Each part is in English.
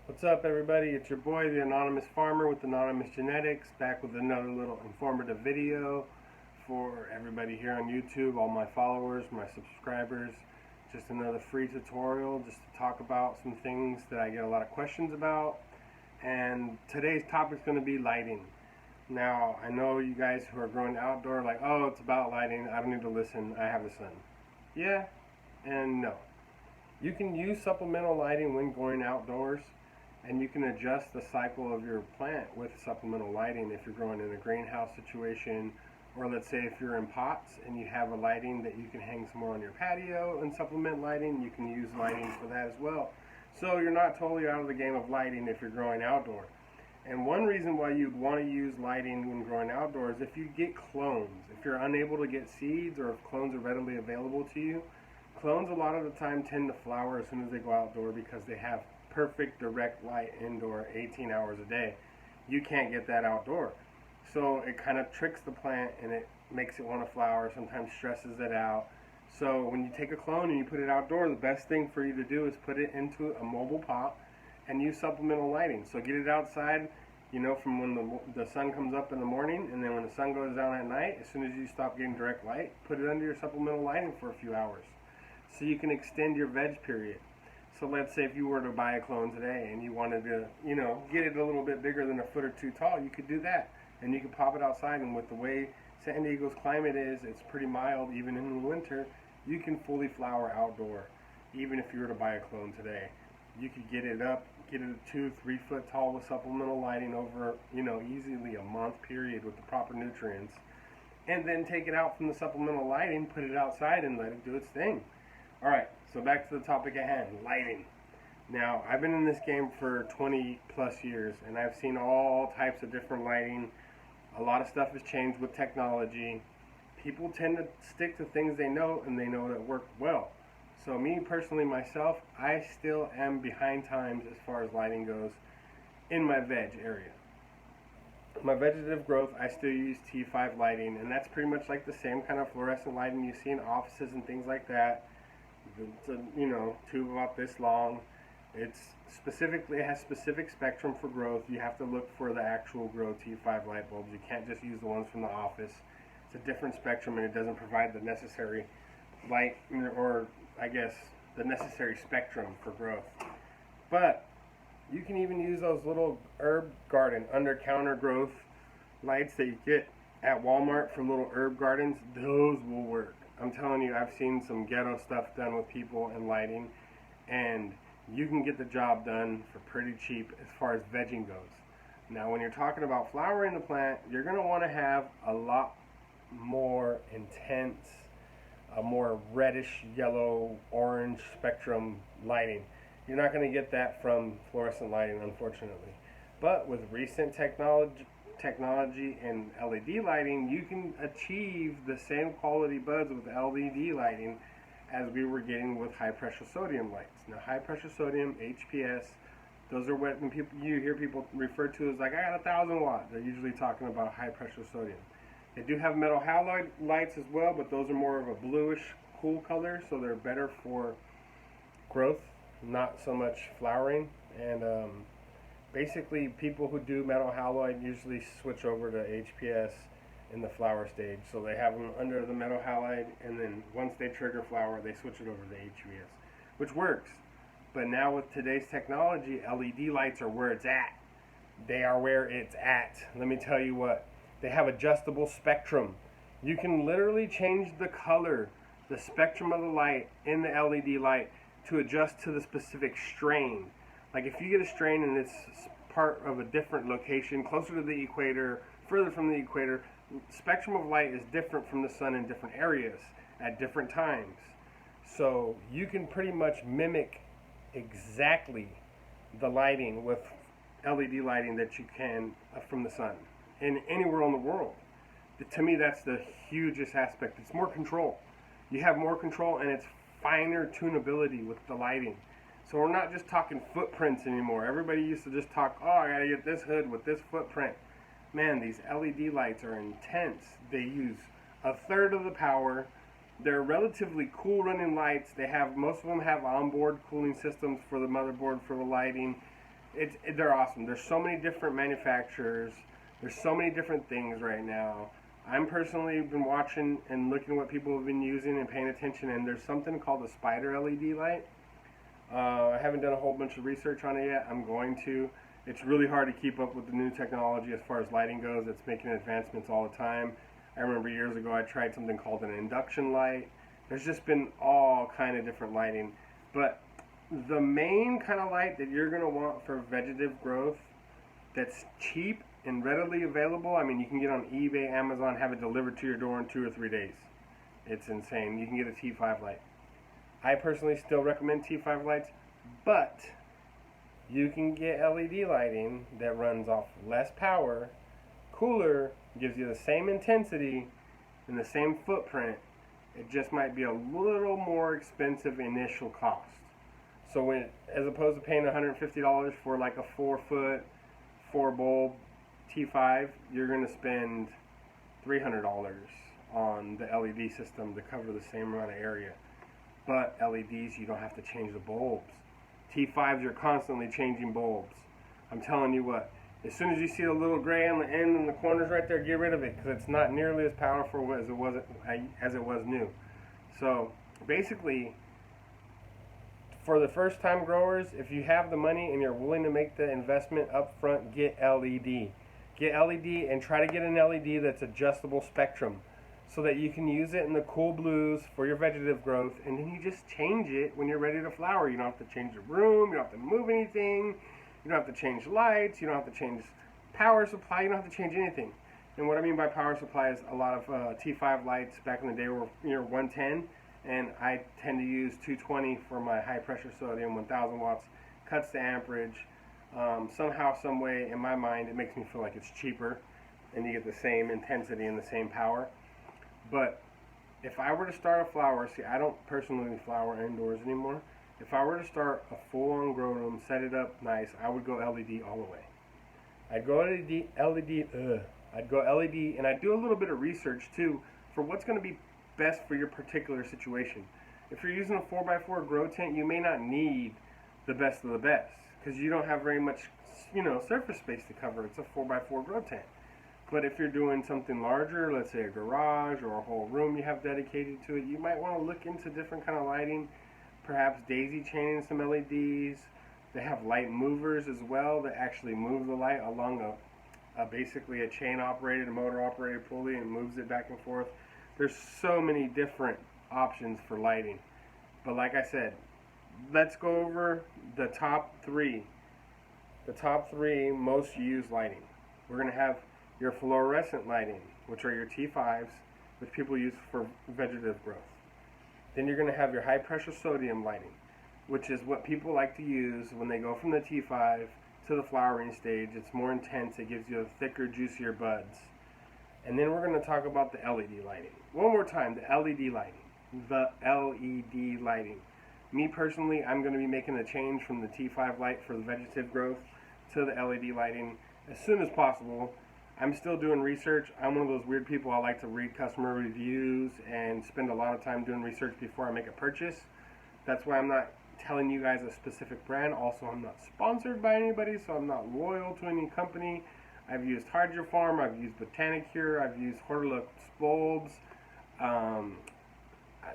What's up, everybody? It's your boy, the Anonymous Farmer with Anonymous Genetics, back with another little informative video for everybody here on YouTube, all my followers, my subscribers. Just another free tutorial just to talk about some things that I get a lot of questions about. And today's topic is going to be lighting. Now, I know you guys who are growing outdoor like, oh, it's about lighting. I don't need to listen. I have the sun. Yeah and no. You can use supplemental lighting when going outdoors, and you can adjust the cycle of your plant with supplemental lighting if you're growing in a greenhouse situation, or let's say if you're in pots and you have a lighting that you can hang some more on your patio and supplement lighting, you can use lighting for that as well. So you're not totally out of the game of lighting if you're growing outdoor. And one reason why you'd want to use lighting when growing outdoors, if you get clones, if you're unable to get seeds or if clones are readily available to you, clones a lot of the time tend to flower as soon as they go outdoor because they have perfect direct light indoor 18 hours a day. You can't get that outdoor. So it kind of tricks the plant and it makes it want to flower, sometimes stresses it out. So when you take a clone and you put it outdoor, the best thing for you to do is put it into a mobile pot and use supplemental lighting. So get it outside, from when the sun comes up in the morning, and then when the sun goes down at night, as soon as you stop getting direct light, put it under your supplemental lighting for a few hours so you can extend your veg period. So let's say if you were to buy a clone today and you wanted to, get it a little bit bigger than a foot or two tall, you could do that. And you could pop it outside, and with the way San Diego's climate is, it's pretty mild even in the winter, you can fully flower outdoor. Even if you were to buy a clone today, you could get it up, get it 2-3 foot tall with supplemental lighting over, easily a month period with the proper nutrients. And then take it out from the supplemental lighting, put it outside and let it do its thing. Alright, so back to the topic at hand, lighting. Now, I've been in this game for 20 plus years, and I've seen all types of different lighting. A lot of stuff has changed with technology. People tend to stick to things they know, and they know that work well. So me personally, myself, I still am behind times as far as lighting goes in my veg area. My vegetative growth, I still use T5 lighting, and that's pretty much like the same kind of fluorescent lighting you see in offices and things like that. It's a tube about this long. It has specific spectrum for growth. You have to look for the actual grow T5 light bulbs. You can't just use the ones from the office. It's a different spectrum, and it doesn't provide the necessary light, or I guess the necessary spectrum for growth. But you can even use those little herb garden under counter growth lights that you get at Walmart for little herb gardens. Those will work. I'm telling you, I've seen some ghetto stuff done with people and lighting, and you can get the job done for pretty cheap as far as vegging goes. Now, when you're talking about flowering the plant, you're going to want to have a lot more intense, a more reddish, yellow, orange spectrum lighting. You're not going to get that from fluorescent lighting, unfortunately. But with recent technology and LED lighting, you can achieve the same quality buds with LED lighting as we were getting with high pressure sodium lights. Now, high pressure sodium, HPS, those are what you hear people refer to as like, I got 1,000 watt. They're usually talking about high pressure sodium. They do have metal halide lights as well, but those are more of a bluish cool color, so they're better for growth, not so much flowering. And basically, people who do metal halide usually switch over to HPS in the flower stage. So they have them under the metal halide, and then once they trigger flower, they switch it over to HPS, which works. But now with today's technology, LED lights are where it's at. They are where it's at. Let me tell you what. They have adjustable spectrum. You can literally change the color, the spectrum of the light in the LED light to adjust to the specific strain. Like if you get a strain and it's part of a different location, closer to the equator, further from the equator, spectrum of light is different from the sun in different areas at different times. So you can pretty much mimic exactly the lighting with LED lighting that you can from the sun in anywhere in the world. To me, that's the hugest aspect. It's more control. You have more control, and it's finer tunability with the lighting. So we're not just talking footprints anymore. Everybody used to just talk, oh, I gotta get this hood with this footprint. Man, these LED lights are intense. They use a third of the power. They're relatively cool running lights. Most of them have onboard cooling systems for the motherboard for the lighting. they're awesome. There's so many different manufacturers. There's so many different things right now. I'm personally been watching and looking at what people have been using and paying attention, and there's something called the spider LED light. I haven't done a whole bunch of research on it yet. I'm going to. It's really hard to keep up with the new technology as far as lighting goes. It's making advancements all the time. I remember years ago I tried something called an induction light. There's just been all kind of different lighting. But the main kind of light that you're going to want for vegetative growth that's cheap and readily available, I mean, you can get on eBay, Amazon, have it delivered to your door in 2 or 3 days. It's insane. You can get a T5 light. I personally still recommend T5 lights, but you can get LED lighting that runs off less power, cooler, gives you the same intensity and the same footprint. It just might be a little more expensive initial cost. So as opposed to paying $150 for like a 4-foot, 4-bulb T5, you're going to spend $300 on the LED system to cover the same amount of area. But LEDs, you don't have to change the bulbs. T5s, you're constantly changing bulbs. I'm telling you what, as soon as you see a little gray on the end and the corners right there, get rid of it, because it's not nearly as powerful as it was new. So basically, for the first time growers, if you have the money and you're willing to make the investment up front, get LED. Get LED and try to get an LED that's adjustable spectrum so that you can use it in the cool blues for your vegetative growth, and then you just change it when you're ready to flower. You don't have to change the room, you don't have to move anything, you don't have to change lights, you don't have to change power supply, you don't have to change anything. And what I mean by power supply is a lot of T5 lights back in the day were 110, and I tend to use 220 for my high pressure sodium. 1000 watts cuts the amperage. Somehow, some way, in my mind, it makes me feel like it's cheaper and you get the same intensity and the same power. But if I were to start a flower, see, I don't personally flower indoors anymore. If I were to start a full-on grow room, set it up nice, I would go LED all the way. I'd go LED, and I'd do a little bit of research too for what's going to be best for your particular situation. If you're using a 4x4 grow tent, you may not need the best of the best because you don't have very much, surface space to cover. It's a 4x4 grow tent. But if you're doing something larger, let's say a garage or a whole room you have dedicated to it, you might want to look into different kind of lighting, perhaps daisy chaining some LEDs. They have light movers as well that actually move the light along basically a chain operated, a motor operated pulley, and moves it back and forth. There's so many different options for lighting. But like I said, let's go over the top three most used lighting. We're going to have your fluorescent lighting, which are your T5s, which people use for vegetative growth. Then you're going to have your high pressure sodium lighting, which is what people like to use when they go from the T5 to the flowering stage. It's more intense. It gives you a thicker, juicier buds. And then we're going to talk about the LED lighting. One more time, the LED lighting. The LED lighting. Me personally, I'm going to be making a change from the T5 light for the vegetative growth to the LED lighting as soon as possible. I'm still doing research. I'm one of those weird people. I like to read customer reviews and spend a lot of time doing research before I make a purchase. That's why I'm not telling you guys a specific brand. Also, I'm not sponsored by anybody, so I'm not loyal to any company. I've used Hydrofarm, I've used Botanicure, I've used Hortilux bulbs.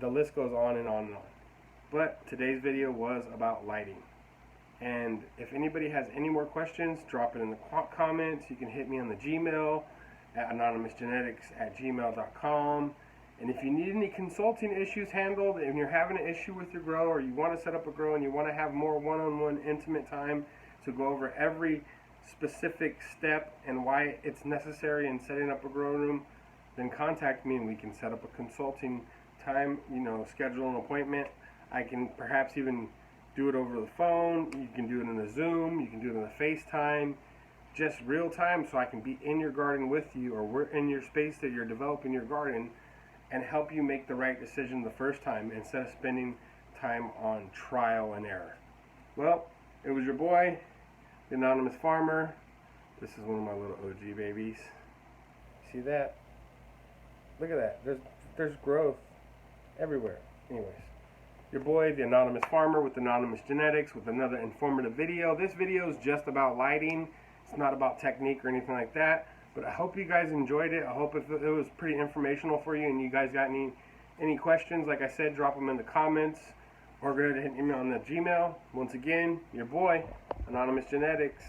The list goes on and on and on. But today's video was about lighting. And if anybody has any more questions, drop it in the comments. You can hit me on the Gmail at anonymousgenetics@gmail.com. And if you need any consulting issues handled, and you're having an issue with your grow, or you want to set up a grow and you want to have more one-on-one intimate time to go over every specific step and why it's necessary in setting up a grow room, then contact me and we can set up a consulting time, schedule an appointment. I can perhaps even do it over the phone. You can do it in a Zoom. You can do it in a FaceTime. Just real time, so I can be in your garden with you, or we're in your space that you're developing your garden, and help you make the right decision the first time instead of spending time on trial and error. Well, it was your boy, the Anonymous Farmer. This is one of my little OG babies. See that? Look at that. There's growth everywhere. Anyways, your boy, the Anonymous Farmer with Anonymous Genetics, with another informative video. This video is just about lighting. It's not about technique or anything like that. But I hope you guys enjoyed it. I hope it was pretty informational for you, and you guys got any questions, like I said, drop them in the comments, or go ahead and hit me on the Gmail. Once again, your boy, Anonymous Genetics.